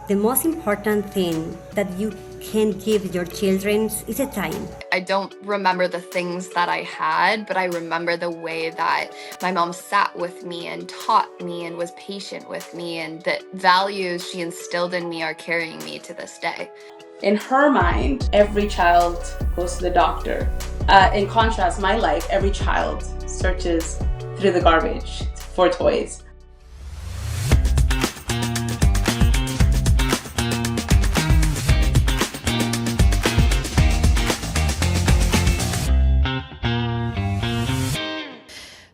The most important thing that you can give your children is a time. I don't remember the things that I had, but I remember the way that my mom sat with me and taught me and was patient with me, and the values she instilled in me are carrying me to this day. In her mind, every child goes to the doctor. In contrast, my life, every child searches through the garbage for toys.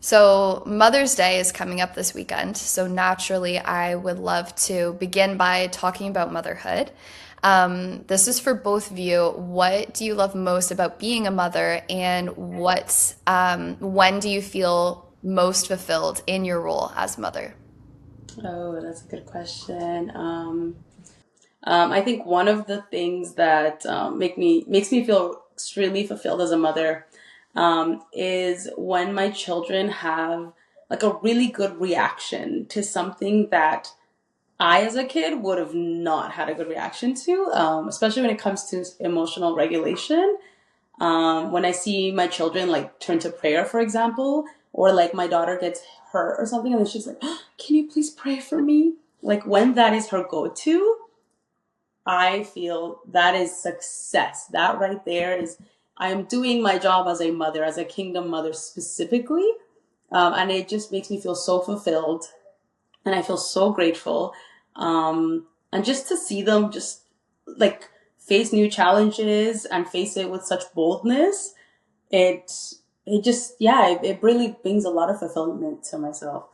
So Mother's Day is coming up this weekend. So naturally, I would love to begin by talking about motherhood. This is for both of you. What do you love most about being a mother, and when do you feel most fulfilled in your role as mother? Oh, that's a good question. I think one of the things that makes me feel extremely fulfilled as a mother is when my children have like a really good reaction to something that I, as a kid, would have not had a good reaction to, especially when it comes to emotional regulation. When I see my children like turn to prayer, for example, or like my daughter gets hurt or something, and then she's like, "Oh, can you please pray for me?" Like when that is her go-to, I feel that is success. That right there is, I am doing my job as a mother, as a kingdom mother specifically. And it just makes me feel so fulfilled. And I feel so grateful. And just to see them just like face new challenges and face it with such boldness, it, it really brings a lot of fulfillment to myself.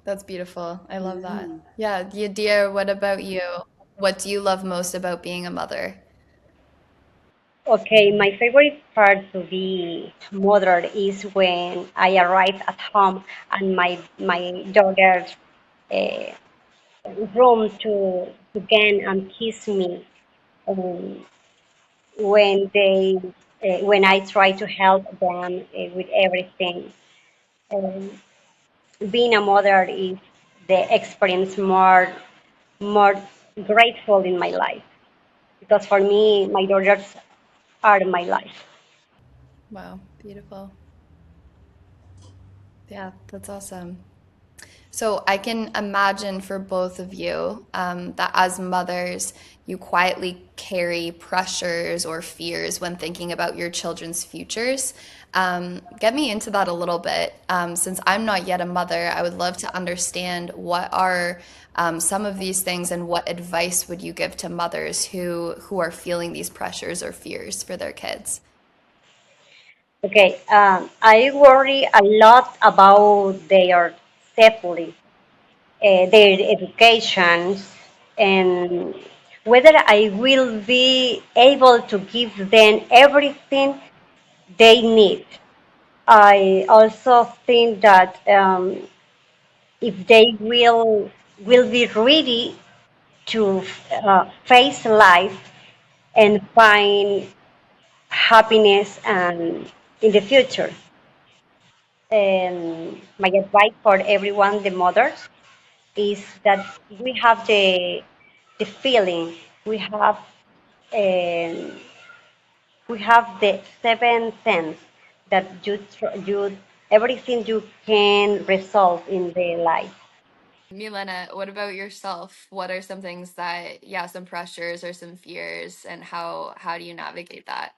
That's beautiful. I love that. Yeah. Yeah, dear, what about you? What do you love most about being a mother? Okay, my favorite part to be mother is when I arrive at home and my daughter uh, room to again and kiss me um, when they when I try to help them with everything. Um, Being a mother is the experience more grateful in my life because for me my daughters are my life. Wow, beautiful. Yeah, that's awesome. So I can imagine for both of you that as mothers, you quietly carry pressures or fears when thinking about your children's futures. Get me into that a little bit. Since I'm not yet a mother, I would love to understand what are some of these things, and what advice would you give to mothers who are feeling these pressures or fears for their kids? Okay, I worry a lot about their safety, their education, and whether I will be able to give them everything they need. I also think that if they will be ready to face life and find happiness and in the future. My advice for everyone, the mothers, is that we have the feeling, we have um, we have the seven sense that you everything you can resolve in the life. Milena, what about yourself? What are some things that, yeah, some pressures or some fears, and how do you navigate that?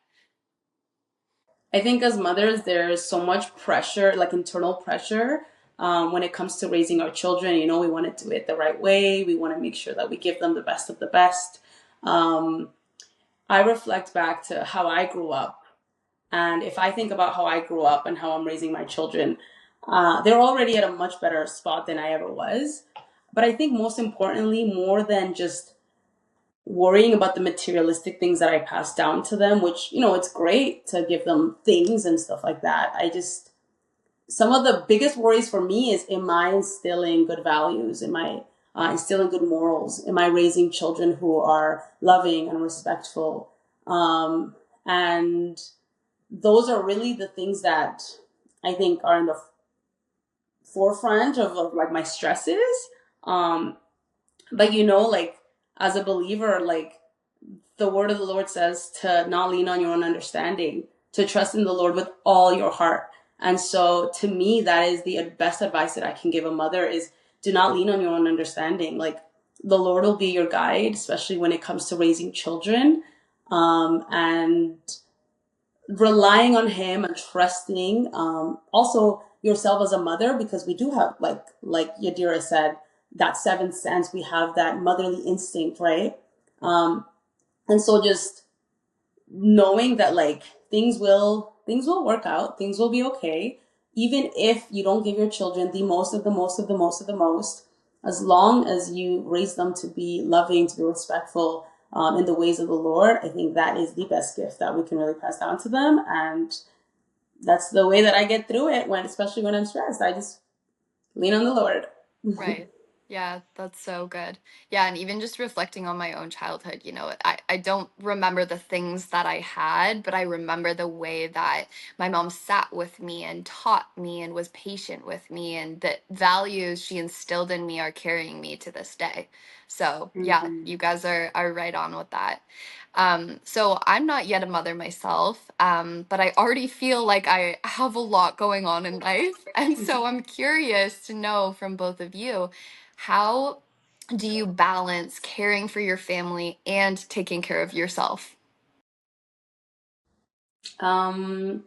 I think as mothers, there's so much pressure, like internal pressure, when it comes to raising our children. You know, we want to do it the right way. We want to make sure that we give them the best of the best. Um, I reflect back to how I grew up. And if I think about how I grew up and how I'm raising my children, they're already at a much better spot than I ever was. But I think most importantly, more than just worrying about the materialistic things that I pass down to them, which, you know, it's great to give them things and stuff like that. Some of the biggest worries for me is, am I instilling good values? Am I instilling good morals? Am I raising children who are loving and respectful? And those are really the things that I think are in the forefront of like my stresses. Um, But you know, like as a believer, like the word of the Lord says to not lean on your own understanding, to trust in the Lord with all your heart. And so to me, that is the best advice that I can give a mother is do not lean on your own understanding. Like the Lord will be your guide, especially when it comes to raising children. And relying on him and trusting also yourself as a mother, because we do have like Yadira said, that seventh sense. We have that motherly instinct, right? And so just knowing that like things will work out, things will be okay, even if you don't give your children the most of the most of the most of the most, as long as you raise them to be loving, to be respectful, in the ways of the Lord. I think that is the best gift that we can really pass down to them. And that's the way that I get through it, when especially when I'm stressed. I just lean on the Lord. Right. Yeah, that's so good. Yeah, and even just reflecting on my own childhood, I don't remember the things that I had, but I remember the way that my mom sat with me and taught me and was patient with me, and the values she instilled in me are carrying me to this day. So, yeah, Mhm. you guys are right on with that. So I'm not yet a mother myself, but I already feel like I have a lot going on in life. And so I'm curious to know from both of you, how do you balance caring for your family and taking care of yourself? um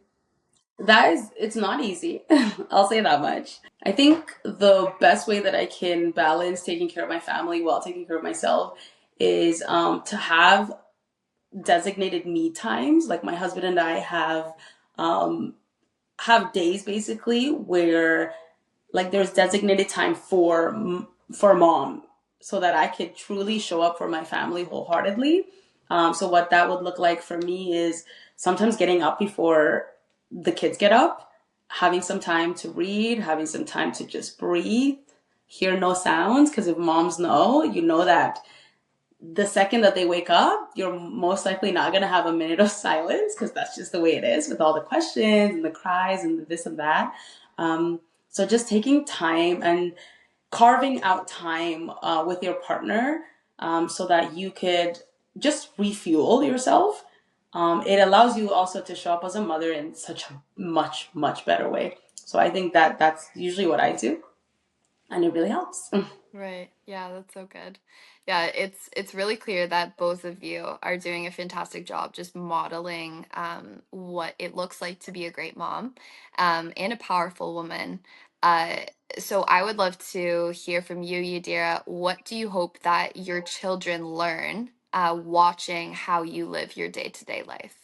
it's not easy. I'll say that much. I think the best way that I can balance taking care of my family while taking care of myself is to have designated me times. Like my husband and I um, have days basically where like there's designated time for mom, so that I could truly show up for my family wholeheartedly. So what that would look like for me is sometimes getting up before the kids get up, having some time to read, having some time to just breathe, hear no sounds. Because if moms know, you know that the second that they wake up, you're most likely not going to have a minute of silence, because that's just the way it is with all the questions and the cries and the this and that. So just taking time and carving out time with your partner, so that you could just refuel yourself. It allows you also to show up as a mother in such a much, much better way. So I think that that's usually what I do, and it really helps. Right. Yeah, that's so good. Yeah, it's really clear that both of you are doing a fantastic job just modeling what it looks like to be a great mom, and a powerful woman. Uh, so I would love to hear from you, Yadira. What do you hope that your children learn watching how you live your day-to-day life?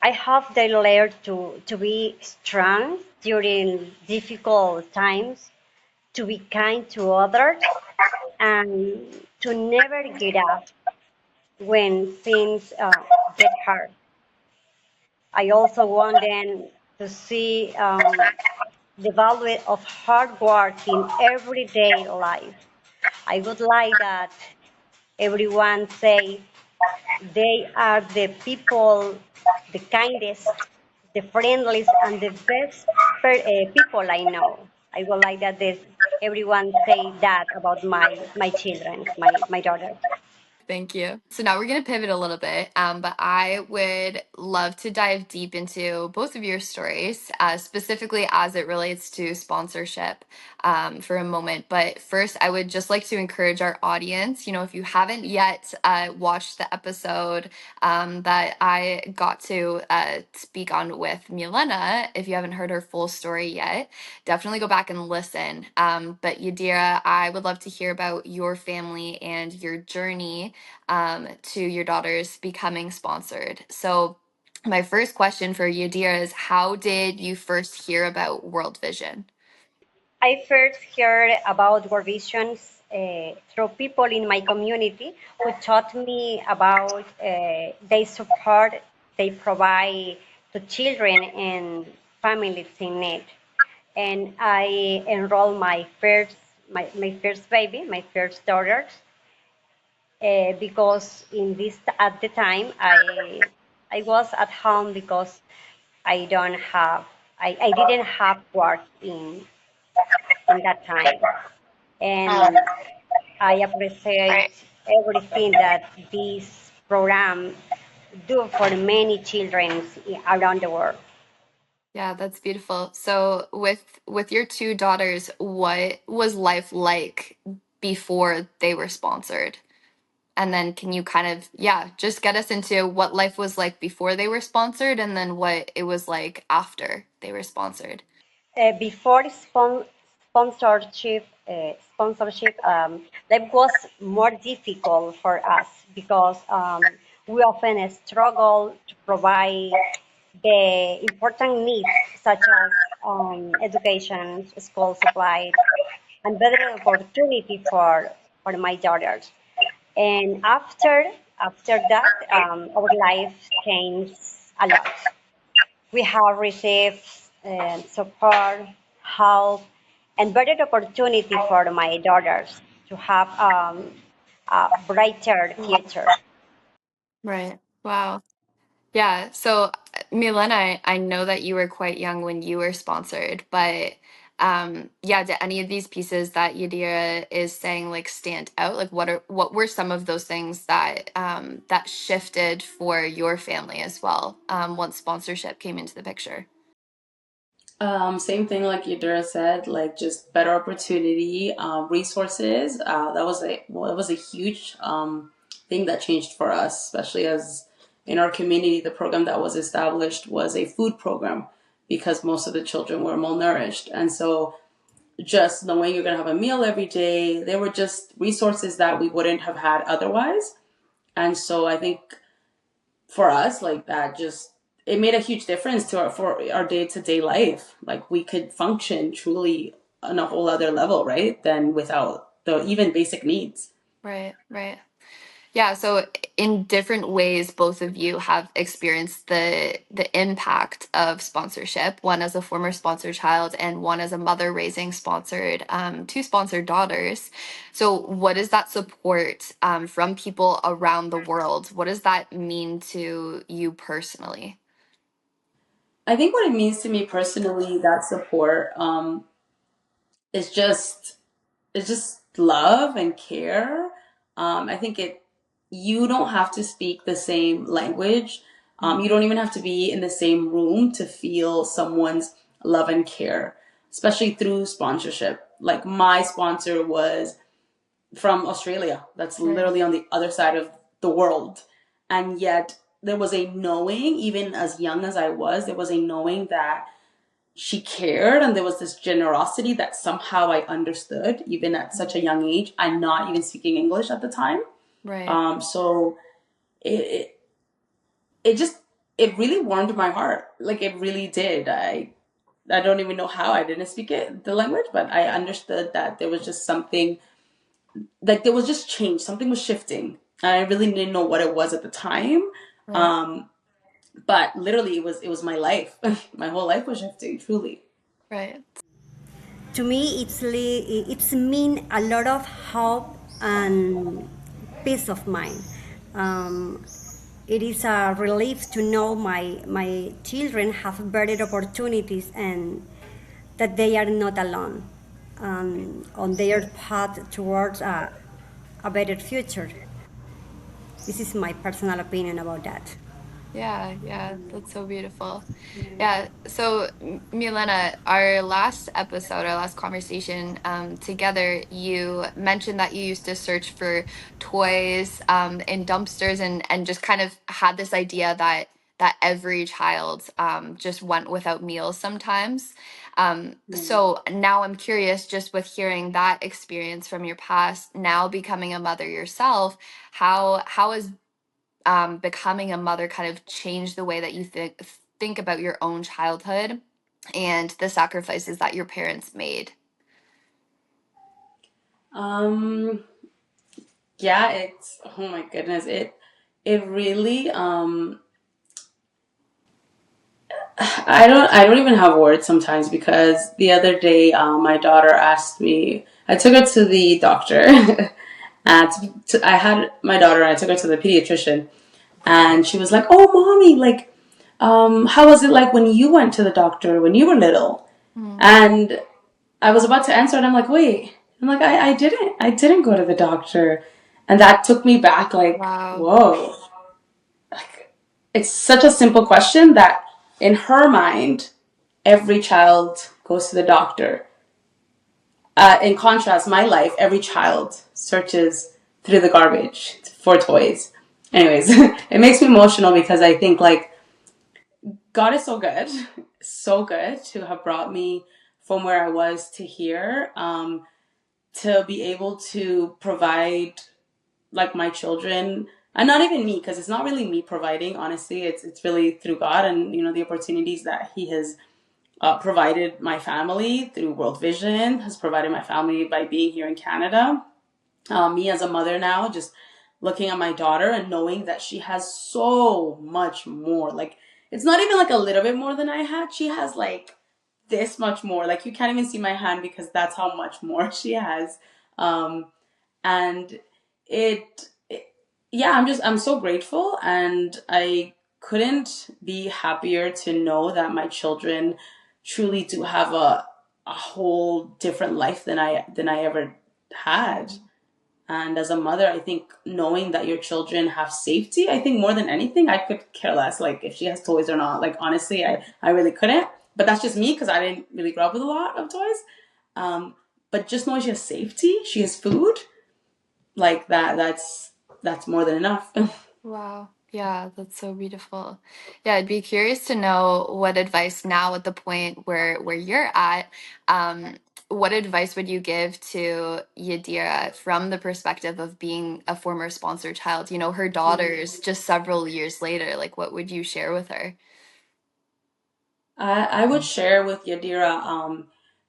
I hope they learn to be strong during difficult times, to be kind to others, and to never get up when things get hard. I also want them to see the value of hard work in everyday life. I would like that everyone say they are the people, the kindest, the friendliest, and the best people I know. I would like that everyone say that about my children, my daughters. Thank you. So now we're going to pivot a little bit, but I would love to dive deep into both of your stories, specifically as it relates to sponsorship, for a moment. But first, I would just like to encourage our audience. If you haven't yet watched the episode that I got to speak on with Milena, if you haven't heard her full story yet, definitely go back and listen. But Yadira, I would love to hear about your family and your journey to your daughters becoming sponsored. So, my first question for Yadira is, how did you first hear about World Vision? I first heard about World Visions through people in my community who taught me about their support they provide to children and families in need. And I enrolled my first baby, my first daughter, because in this at the time I was at home because I don't have I didn't have work in that time. And I appreciate everything that this program do for many children around the world. Yeah, that's beautiful. So with your two daughters, what was life like before they were sponsored? And then can you kind of, yeah, just get us into what life was like before they were sponsored and then what it was like after they were sponsored. Before sponsorship, life was more difficult for us because we often struggle to provide the important needs such as education, school supplies, and better opportunity for my daughters. And after that, our life changed a lot. We have received support, help, and better opportunity for my daughters to have a brighter future. Right. Wow. Yeah. So, Milena, I know that you were quite young when you were sponsored, but yeah, did any of these pieces that Yadira is saying like stand out? Like what were some of those things that that shifted for your family as well once sponsorship came into the picture? Same thing like Yadira said, like just better opportunity, resources. It was a huge thing that changed for us, especially as in our community, the program that was established was a food program because most of the children were malnourished. And so just knowing you're going to have a meal every day, they were just resources that we wouldn't have had otherwise. And so I think for us, like that just it made a huge difference to our day-to-day life. Like we could function truly on a whole other level, right? Than without the even basic needs. Right, right. Yeah, so in different ways, both of you have experienced the impact of sponsorship. One as a former sponsored child, and one as a mother raising sponsored two sponsored daughters. So, what is that support from people around the world? What does that mean to you personally? I think what it means to me personally, that support, is just it's just love and care. I think you don't have to speak the same language. You don't even have to be in the same room to feel someone's love and care, especially through sponsorship. Like my sponsor was from Australia. That's Right, literally on the other side of the world. And yet there was a knowing, even as young as I was, there was a knowing that she cared and there was this generosity that somehow I understood even at such a young age. I'm not even speaking English at the time. right, So it, it just it really warmed my heart. Like it really did. I don't even know how I didn't speak the language, but I understood that there was just something like there was just change. Something was shifting. And I really didn't know what it was at the time. right, Um, but literally it was my life. My whole life was shifting, truly. right. To me, it's mean a lot of hope and peace of mind. Um, it is a relief to know my children have better opportunities and that they are not alone on their path towards a better future. This is my personal opinion about that. Yeah, yeah, that's so beautiful. Yeah, so Milena, our last episode, our last conversation together, you mentioned that you used to search for toys in dumpsters and just kind of had this idea that every child just went without meals sometimes. So now I'm curious, just with hearing that experience from your past, now becoming a mother yourself, how has becoming a mother kind of change the way that you think about your own childhood and the sacrifices that your parents made? Um, yeah, it's oh my goodness, it really I don't even have words sometimes because the other day my daughter asked me. I took her to the doctor. I had my daughter and I took her to the pediatrician, and she was like, "Oh, mommy, like, how was it like when you went to the doctor when you were little?" Mm, And I was about to answer, and I'm like, "Wait, I'm like, I didn't go to the doctor. And that took me back like, Wow. whoa. Like, it's such a simple question that in her mind, every child goes to the doctor. In contrast, my life, every child searches through the garbage for toys. Anyways, it makes me emotional because I think like God is so good to have brought me from where I was to here, to be able to provide like my children, and not even me, because it's not really me providing. Honestly, it's really through God and the opportunities that He has provided my family through World Vision, has provided my family by being here in Canada. Me as a mother now, just looking at my daughter and knowing that she has so much more. Like, it's not even like a little bit more than I had. She has like this much more. Like, you can't even see my hand because that's how much more she has. And it, yeah, I'm so grateful, and I couldn't be happier to know that my children truly do have a whole different life than I ever had. And as a mother, I think knowing that your children have safety, I think more than anything, I could care less, like if she has toys or not. Like, honestly, I really couldn't. But that's just me because I didn't really grow up with a lot of toys. Um, but just knowing she has safety, she has food, like that's more than enough. Wow. Yeah, that's so beautiful. Yeah, I'd be curious to know what advice now at the point where you're at, um, what advice would you give to Yadira from the perspective of being a former sponsor child? You know, her daughters just several years later, like what would you share with her? I would share with Yadira,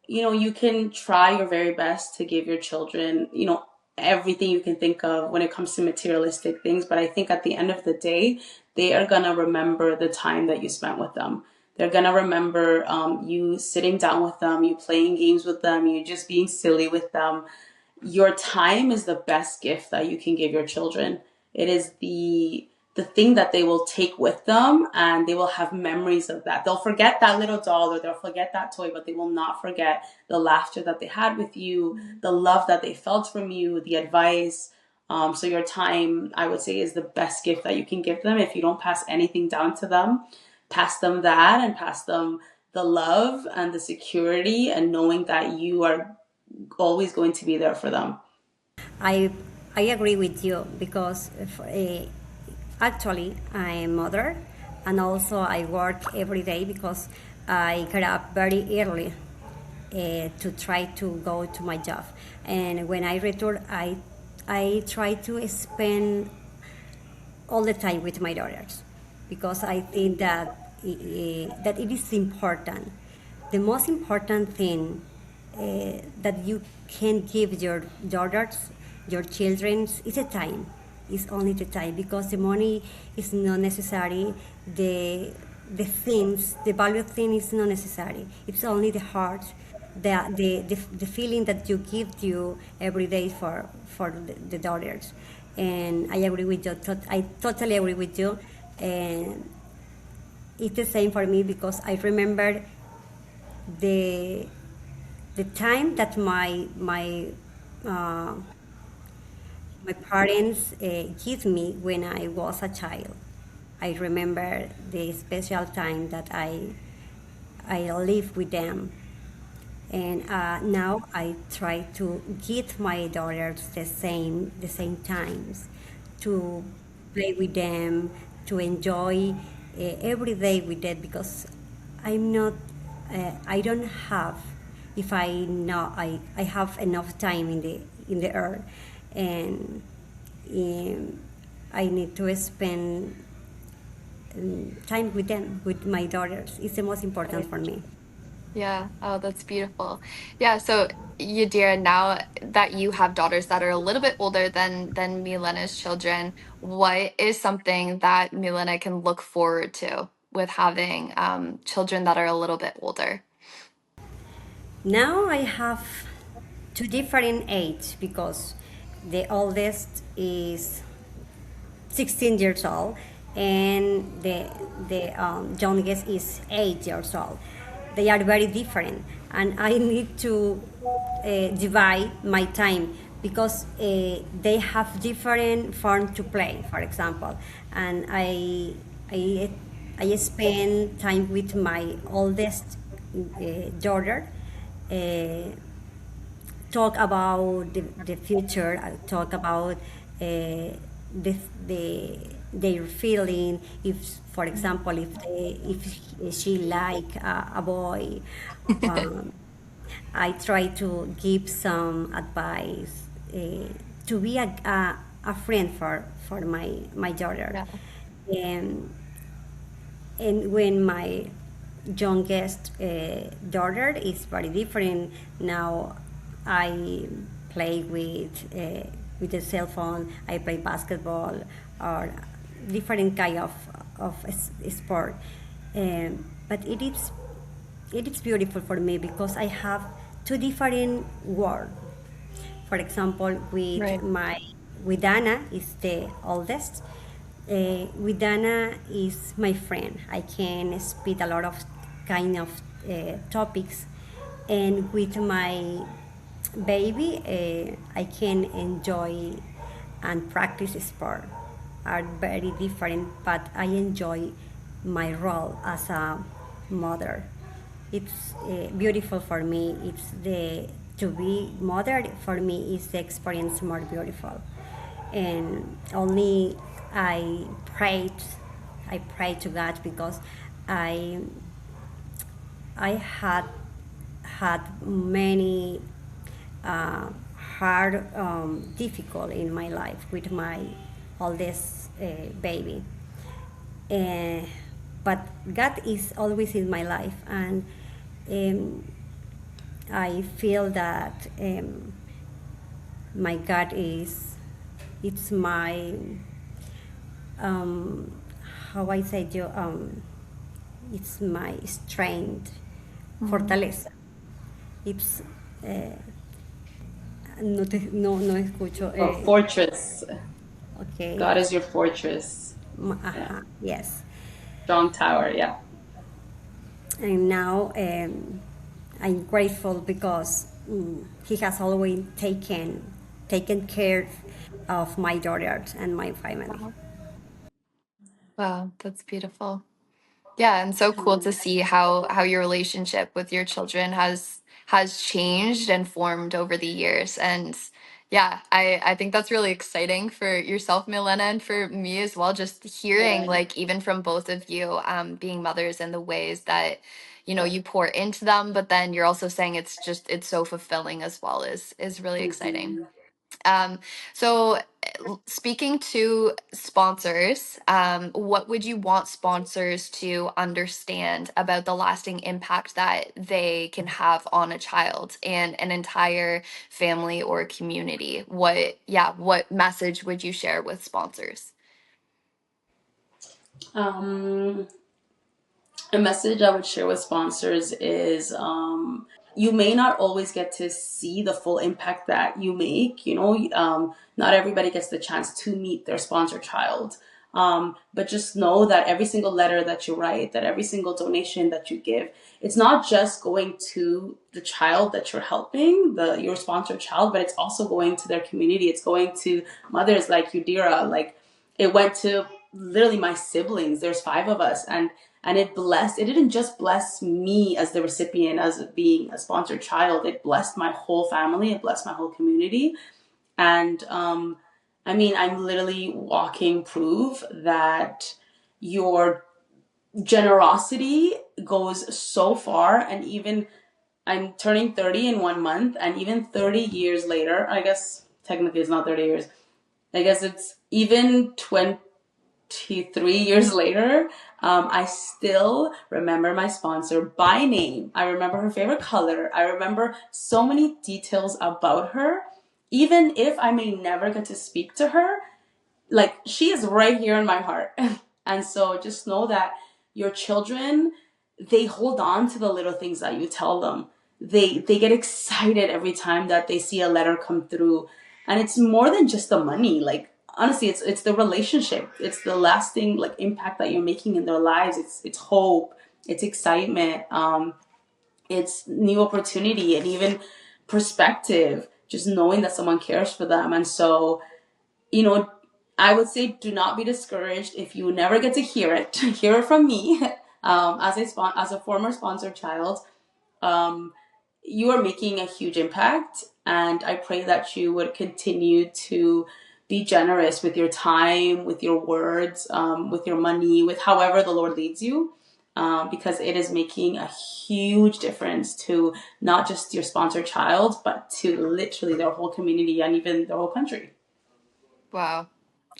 you can try your very best to give your children, everything you can think of when it comes to materialistic things. But I think at the end of the day, they are going to remember the time that you spent with them. They're going to remember you sitting down with them, you playing games with them, you just being silly with them. Your time is the best gift that you can give your children. It is the thing that they will take with them, and they will have memories of that. They'll forget that little doll or they'll forget that toy, but they will not forget the laughter that they had with you, the love that they felt from you, the advice. So your time, I would say, is the best gift that you can give them. If you don't pass anything down to them, pass them that, and pass them the love and the security and knowing that you are always going to be there for them. I I agree with you because actually I'm a mother, and also I work every day because I get up very early to try to go to my job, and when I return, I try to spend all the time with my daughters because I think that it is important. The most important thing that you can give your daughters, your children, is a time. It's only the time because the money is not necessary. The value thing is not necessary. It's only the heart, the feeling that you give you every day for the daughters. And I agree with you. I totally agree with you. And it's the same for me because I remember the the time that uh, my parents give me when I was a child. I remember the special time that I lived with them, and now I try to give my daughters the same times to play with them, to enjoy every day with them because I'm not I don't have, if I know I have enough time in the earth, and um, I need to spend time with them, with my daughters. It's the most important for me. Yeah. Oh, that's beautiful. Yeah. So, Yadira, now that you have daughters that are a little bit older than Milena's children, what is something that Milena can look forward to with having children that are a little bit older? Now I have two different age because the oldest is 16 years old and the youngest is 8 years old. They are very different, and I need divide my time because they have different fun to play, for example, and I I spend time with my oldest daughter. Uh, Talk about the future, talk about the their feeling. If, for example, if she like a boy, um, I try to give some advice to be a friend for my daughter. Yeah. And when my youngest daughter is very different now, I play with the cell phone. I play basketball or different kind of sport. But it is beautiful for me because I have two different worlds. For example, Right. with Anna is the oldest. With Dana is my friend. I can speak a lot of kind of topics, and with my baby, I can enjoy and practice sport. Are very different, but I enjoy my role as a mother. It's beautiful for me. It's the to be mother for me is the experience more beautiful, and only I prayed, I prayed to God because I I had many uh, hard, difficult in my life with my oldest baby. Uh, but God is always in my life, and um, I feel that my God is, it's my, um, how I say, it's my strength, Mhm. fortaleza. It's, no escucho. A fortress. Okay. God is your fortress. Yeah. Ajá, yes. Strong tower. Yeah. And now I'm grateful because he has always taken care of my daughters and my family. Wow. Wow, that's beautiful. Yeah, and so cool to see how your relationship with your children has changed and formed over the years. And yeah, I think that's really exciting for yourself, Milena, and for me as well, just hearing Yeah. like even from both of you being mothers and the ways that you pour into them, but then you're also saying it's so fulfilling as well is really exciting. Hmm. Um, so, speaking to sponsors, what would you want sponsors to understand about the lasting impact that they can have on a child and an entire family or community? What message would you share with sponsors? Um, a message I would share with sponsors is you may not always get to see the full impact that you make. Not everybody gets the chance to meet their sponsor child. But just know that every single letter that you write, that every single donation that you give, it's not just going to the child that you're helping, your sponsored child, but it's also going to their community. It's going to mothers like Udira. Like it went to literally my siblings. There's five of us, and it didn't just bless me as the recipient, as being a sponsored child. It blessed my whole family. It blessed my whole community. And I mean, I'm literally walking proof that your generosity goes so far. And even I'm turning 30 in 1 month, and even 30 years later, I guess technically it's not 30 years, I guess it's even 23 years later, I still remember my sponsor by name. I remember her favorite color. I remember so many details about her. Even if I may never get to speak to her, like she is right here in my heart. And so just know that your children, they hold on to the little things that you tell them. They get excited every time that they see a letter come through. And it's more than just the money. Like honestly, it's the relationship. It's the lasting like impact that you're making in their lives. It's hope, it's excitement, it's new opportunity, and even perspective, just knowing that someone cares for them. And so, you know, I would say do not be discouraged if you never get to hear it. Hear it from me, as a former sponsored child. Um, you are making a huge impact, and I pray that you would continue to be generous with your time, with your words, with your money, with however the Lord leads you, because it is making a huge difference to not just your sponsored child, but to literally their whole community and even their whole country. Wow.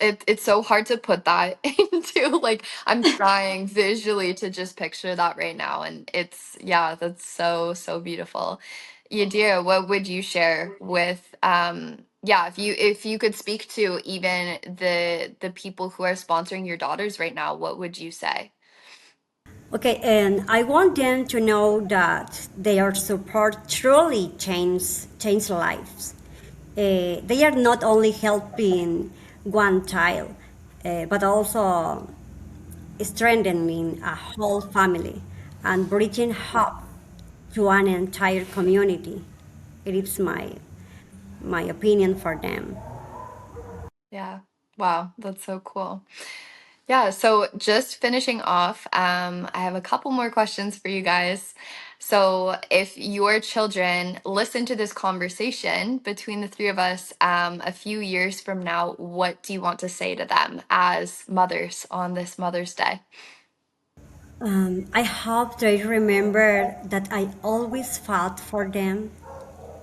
It's so hard to put that into, like, I'm trying visually to just picture that right now. And it's, yeah, that's so, so beautiful. Yadira, what would you share with, yeah, if you could speak to even the people who are sponsoring your daughters right now, what would you say? Okay, and I want them to know that their support truly change lives. They are not only helping one child, but also strengthening a whole family and bridging hope to an entire community. It is my opinion for them. Yeah. Wow, that's so cool. Yeah, so just finishing off, I have a couple more questions for you guys. So, if your children listen to this conversation between the three of us a few years from now, what do you want to say to them as mothers on this Mother's Day? I hope they remember that I always fought for them,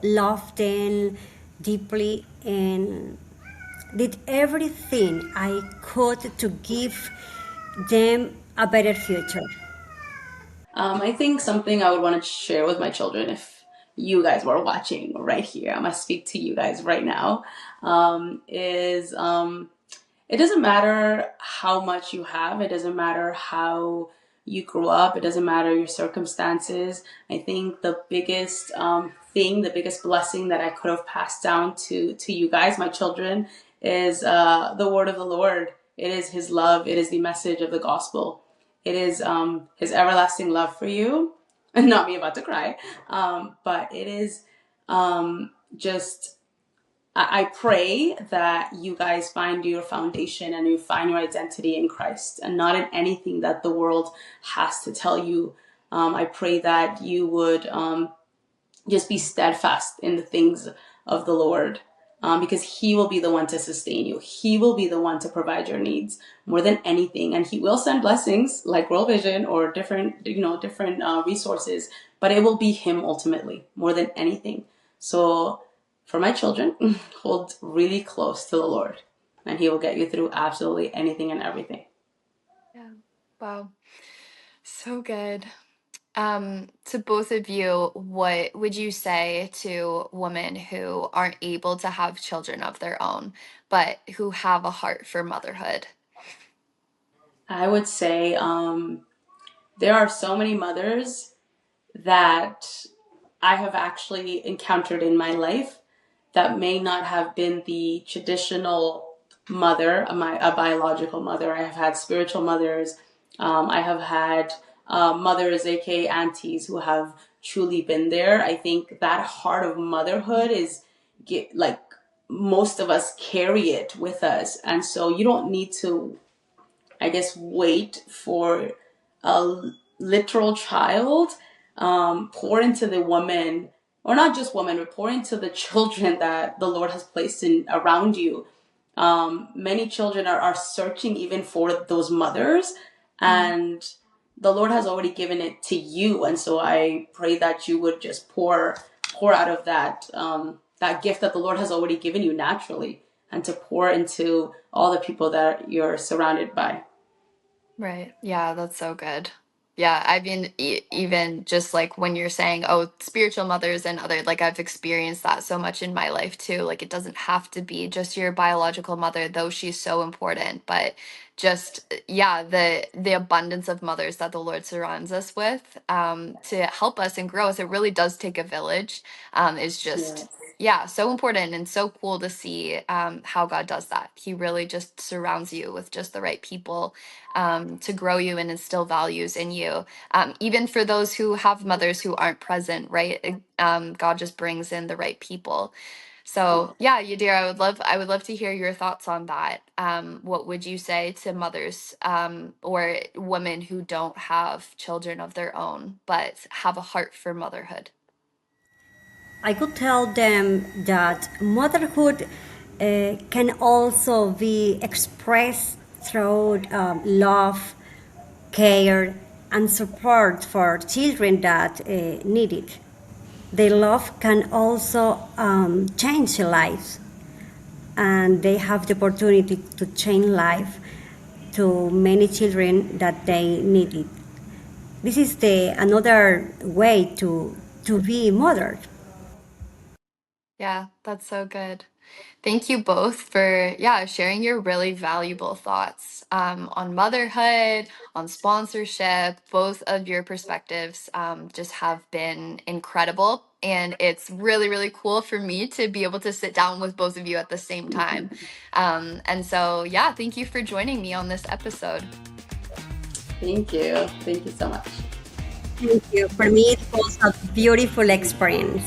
loved them deeply, and did everything I could to give them a better future. I think something I would want to share with my children, if you guys were watching right here, I'm gonna speak to you guys right now, is it doesn't matter how much you have, it doesn't matter how you grew up, it doesn't matter your circumstances. I think the biggest thing, the biggest blessing that I could have passed down to you guys, my children, is the word of the Lord. It is His love. It is the message of the gospel. It is His everlasting love for you. Not me about to cry, but it is just I pray that you guys find your foundation and you find your identity in Christ and not in anything that the world has to tell you. I pray that you would just be steadfast in the things of the Lord, because He will be the one to sustain you. He will be the one to provide your needs more than anything, and He will send blessings like World Vision or different resources, but it will be Him ultimately more than anything. So, for my children, hold really close to the Lord, and He will get you through absolutely anything and everything. Yeah. Wow. So good. To both of you, what would you say to women who aren't able to have children of their own, but who have a heart for motherhood? I would say there are so many mothers that I have actually encountered in my life that may not have been the traditional mother, a biological mother. I have had spiritual mothers. I have had mothers, aka aunties, who have truly been there. I think that heart of motherhood is like most of us carry it with us, and so you don't need to, I guess, wait for a literal child. Pour into the woman, or not just woman, but pour into the children that the Lord has placed in around you. Many children are searching even for those mothers, Mm. and the Lord has already given it to you. And so I pray that you would just pour out of that gift that the Lord has already given you naturally, and to pour into all the people that you're surrounded by. Right. Yeah, that's so good. Yeah, I mean, even just like when you're saying, oh, spiritual mothers and other, like I've experienced that so much in my life too. Like it doesn't have to be just your biological mother, though she's so important, but just yeah, the abundance of mothers that the Lord surrounds us with, to help us and grow us. It really does take a village. Is just Yes. yeah, so important and so cool to see how God does that. He really just surrounds you with just the right people to grow you and instill values in you. Even for those who have mothers who aren't present, right? God just brings in the right people. So yeah, Yadira, I would love to hear your thoughts on that. What would you say to mothers or women who don't have children of their own but have a heart for motherhood? I could tell them that motherhood can also be expressed through love, care, and support for children that need it. Their love can also change lives, and they have the opportunity to change life to many children that they need it. This is the another way to be mother. Yeah, that's so good. Thank you both for, yeah, sharing your really valuable thoughts on motherhood, on sponsorship. Both of your perspectives just have been incredible. And it's really, really cool for me to be able to sit down with both of you at the same time. And so, yeah, thank you for joining me on this episode. Thank you. Thank you so much. Thank you. For me, it was a beautiful experience.